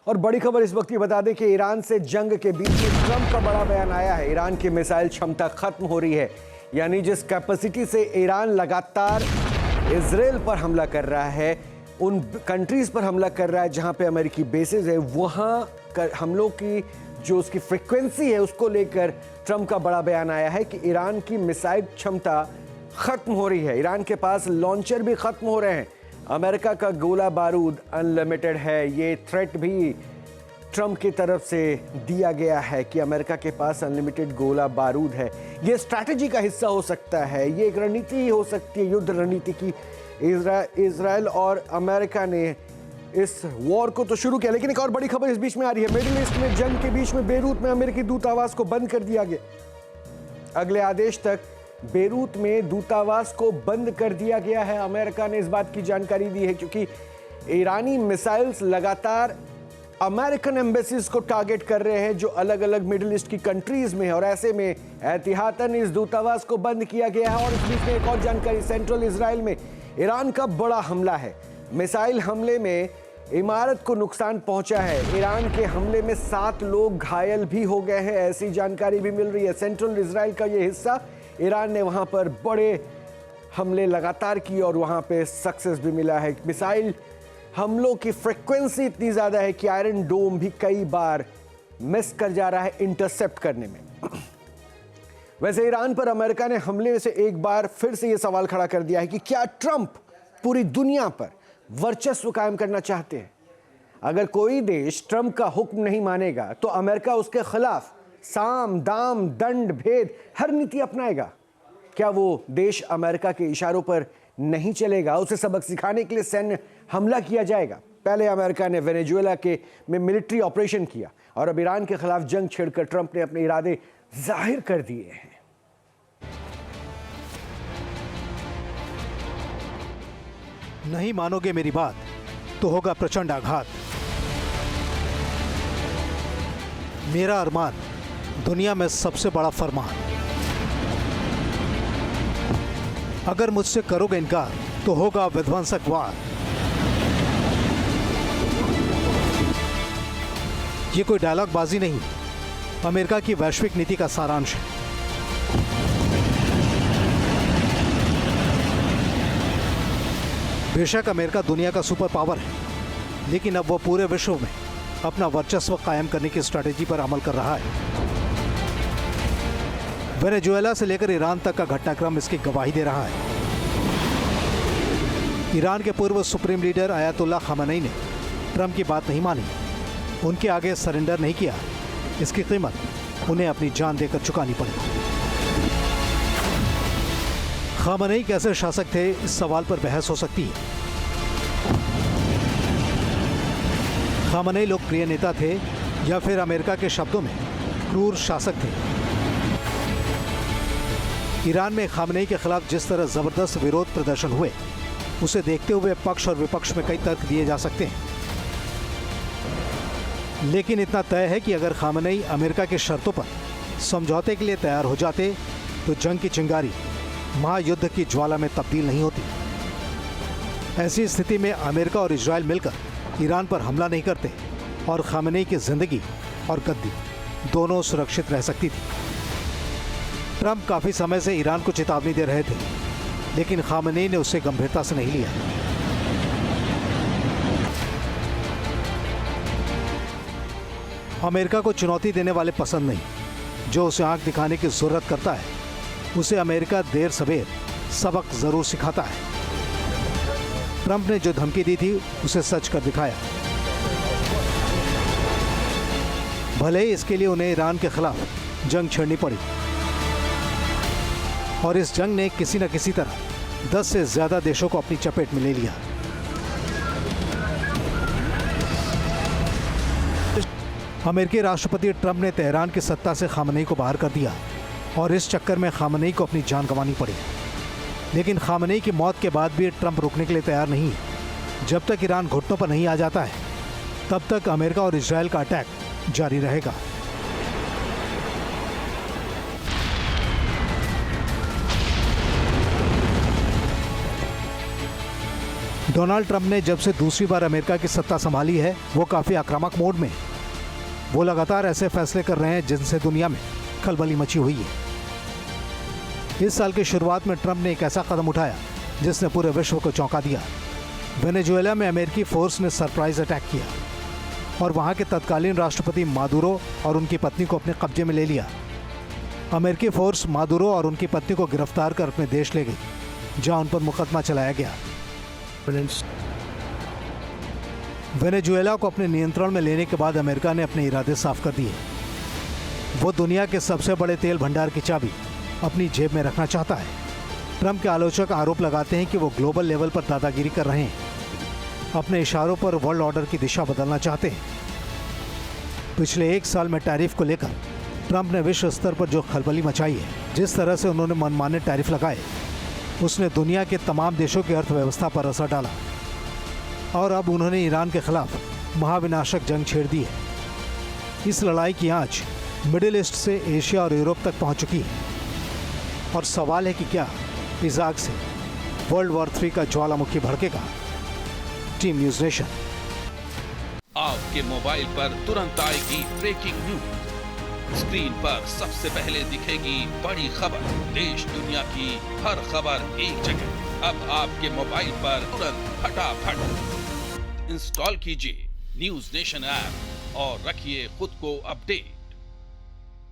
और बड़ी खबर इस वक्त ये बता दें कि ईरान से जंग के बीच में ट्रंप का बड़ा बयान आया है। ईरान की मिसाइल क्षमता खत्म हो रही है, यानी जिस कैपेसिटी से ईरान लगातार इजराइल पर हमला कर रहा है, उन कंट्रीज पर हमला कर रहा है जहां पे अमेरिकी बेसेस है, वहां हमलों की जो उसकी फ्रिक्वेंसी है उसको लेकर ट्रंप का बड़ा बयान आया है कि ईरान की मिसाइल क्षमता खत्म हो रही है। ईरान के पास लॉन्चर भी खत्म हो रहे हैं। अमेरिका का गोला बारूद अनलिमिटेड है। ये थ्रेट भी ट्रंप की तरफ से दिया गया है कि अमेरिका के पास अनलिमिटेड गोला बारूद है। ये स्ट्रैटेजी का हिस्सा हो सकता है, ये एक रणनीति हो सकती है, युद्ध रणनीति की। इजराइल और अमेरिका ने इस वॉर को तो शुरू किया, लेकिन एक और बड़ी खबर इस बीच में आ रही है। मिडिल ईस्ट में जंग के बीच में बेरूत में अमेरिकी दूतावास को बंद कर दिया गया। अगले आदेश तक बेरूत में दूतावास को बंद कर दिया गया है। अमेरिका ने इस बात की जानकारी दी है क्योंकि ईरानी मिसाइल्स लगातार अमेरिकन एम्बेसीज को टारगेट कर रहे हैं जो अलग अलग मिडिल ईस्ट की कंट्रीज में है, और ऐसे में एहतियातन इस दूतावास को बंद किया गया है। और इस बीच में एक और जानकारी, सेंट्रल इजराइल में ईरान का बड़ा हमला है। मिसाइल हमले में इमारत को नुकसान पहुंचा है। ईरान के हमले में 7 लोग घायल भी हो गए हैं, ऐसी जानकारी भी मिल रही है। सेंट्रल इजराइल का ये हिस्सा, ईरान ने वहां पर बड़े हमले लगातार किए और वहां पे सक्सेस भी मिला है। मिसाइल हमलों की फ्रीक्वेंसी इतनी ज्यादा है कि आयरन डोम भी कई बार मिस कर जा रहा है इंटरसेप्ट करने में। वैसे ईरान पर अमेरिका ने हमले से एक बार फिर से यह सवाल खड़ा कर दिया है कि क्या ट्रंप पूरी दुनिया पर वर्चस्व कायम करना चाहते हैं। अगर कोई देश ट्रंप का हुक्म नहीं मानेगा तो अमेरिका उसके खिलाफ साम दाम दंड भेद हर नीति अपनाएगा। क्या वो देश अमेरिका के इशारों पर नहीं चलेगा? उसे सबक सिखाने के लिए सैन्य हमला किया जाएगा। पहले अमेरिका ने वेनेजुएला में मिलिट्री ऑपरेशन किया और अब ईरान के खिलाफ जंग छेड़कर ट्रंप ने अपने इरादे जाहिर कर दिए हैं। नहीं मानोगे मेरी बात तो होगा प्रचंड आघात। मेरा अरमान, दुनिया में सबसे बड़ा फरमान। अगर मुझसे करोगे इनकार तो होगा विध्वंसक वार। ये कोई डायलॉग बाजी नहीं, अमेरिका की वैश्विक नीति का सारांश है। बेशक अमेरिका दुनिया का सुपर पावर है, लेकिन अब वो पूरे विश्व में अपना वर्चस्व कायम करने की स्ट्रैटेजी पर अमल कर रहा है। वेनेजुएला से लेकर ईरान तक का घटनाक्रम इसकी गवाही दे रहा है। ईरान के पूर्व सुप्रीम लीडर आयतुल्लाह खामेनी ने ट्रंप की बात नहीं मानी, उनके आगे सरेंडर नहीं किया। इसकी कीमत उन्हें अपनी जान देकर चुकानी पड़ी। खामेनी कैसे शासक थे, इस सवाल पर बहस हो सकती है। खामेनी लोकप्रिय नेता थे या फिर अमेरिका के शब्दों में क्रूर शासक थे। ईरान में खामेनी के खिलाफ जिस तरह जबरदस्त विरोध प्रदर्शन हुए, उसे देखते हुए पक्ष और विपक्ष में कई तर्क दिए जा सकते हैं। लेकिन इतना तय है कि अगर खामेनी अमेरिका की शर्तों पर समझौते के लिए तैयार हो जाते तो जंग की चिंगारी महायुद्ध की ज्वाला में तब्दील नहीं होती। ऐसी स्थिति में अमेरिका और इजराइल मिलकर ईरान पर हमला नहीं करते और खामेनी की जिंदगी और गद्दी दोनों सुरक्षित रह सकती थी। ट्रंप काफी समय से ईरान को चेतावनी दे रहे थे, लेकिन खामेनी ने उसे गंभीरता से नहीं लिया। अमेरिका को चुनौती देने वाले पसंद नहीं। जो उसे आंख दिखाने की जरूरत करता है, उसे अमेरिका देर सवेर सबक जरूर सिखाता है। ट्रंप ने जो धमकी दी थी उसे सच कर दिखाया। भले ही इसके लिए उन्हें ईरान के खिलाफ जंग छेड़नी पड़ी, और इस जंग ने किसी न किसी तरह 10 से ज्यादा देशों को अपनी चपेट में ले लिया। अमेरिकी राष्ट्रपति ट्रंप ने तेहरान की सत्ता से खामेनी को बाहर कर दिया और इस चक्कर में खामेनी को अपनी जान गंवानी पड़ी। लेकिन खामेनी की मौत के बाद भी ट्रंप रुकने के लिए तैयार नहीं है। जब तक ईरान घुटनों पर नहीं आ जाता है, तब तक अमेरिका और इजराइल का अटैक जारी रहेगा। डोनाल्ड ट्रंप ने जब से दूसरी बार अमेरिका की सत्ता संभाली है वो काफ़ी आक्रामक मोड में है। वो लगातार ऐसे फैसले कर रहे हैं जिनसे दुनिया में खलबली मची हुई है। इस साल की शुरुआत में ट्रंप ने एक ऐसा कदम उठाया जिसने पूरे विश्व को चौंका दिया। वेनेजुएला में अमेरिकी फोर्स ने सरप्राइज अटैक किया और वहां के तत्कालीन राष्ट्रपति मादुरो और उनकी पत्नी को अपने कब्जे में ले लिया। अमेरिकी फोर्स मादुरो और उनकी पत्नी को गिरफ्तार कर अपने देश ले गई, जहां उन पर मुकदमा चलाया गया। वेनेजुएला को अपने नियंत्रण में लेने के बाद अमेरिका ने अपने इरादे साफ कर दिए। वो दुनिया के सबसे बड़े तेल भंडार की चाबी अपनी जेब में रखना चाहता है। ट्रंप के आलोचक आरोप लगाते हैं कि वो ग्लोबल लेवल पर दादागिरी कर रहे हैं, अपने इशारों पर वर्ल्ड ऑर्डर की दिशा बदलना चाहते हैं। पिछले 1 साल में टैरिफ को लेकर ट्रंप ने विश्व स्तर पर जो खलबली मचाई है, जिस तरह से उन्होंने मनमाने टैरिफ लगाए, उसने दुनिया के तमाम देशों की अर्थव्यवस्था पर असर डाला और अब उन्होंने ईरान के खिलाफ महाविनाशक जंग छेड़ दी है। इस लड़ाई की आंच मिडिल ईस्ट से एशिया और यूरोप तक पहुंच चुकी है और सवाल है कि क्या इस आग से वर्ल्ड वॉर 3 का ज्वालामुखी भड़केगा। Team news nation. आपके मोबाइल पर तुरंत आएगी ब्रेकिंग न्यूज। स्क्रीन पर सबसे पहले दिखेगी बड़ी खबर। देश दुनिया की हर खबर एक जगह। अब आपके मोबाइल पर तुरंत फटाफट इंस्टॉल कीजिए न्यूज़ नेशन ऐप और रखिए खुद को अपडेट।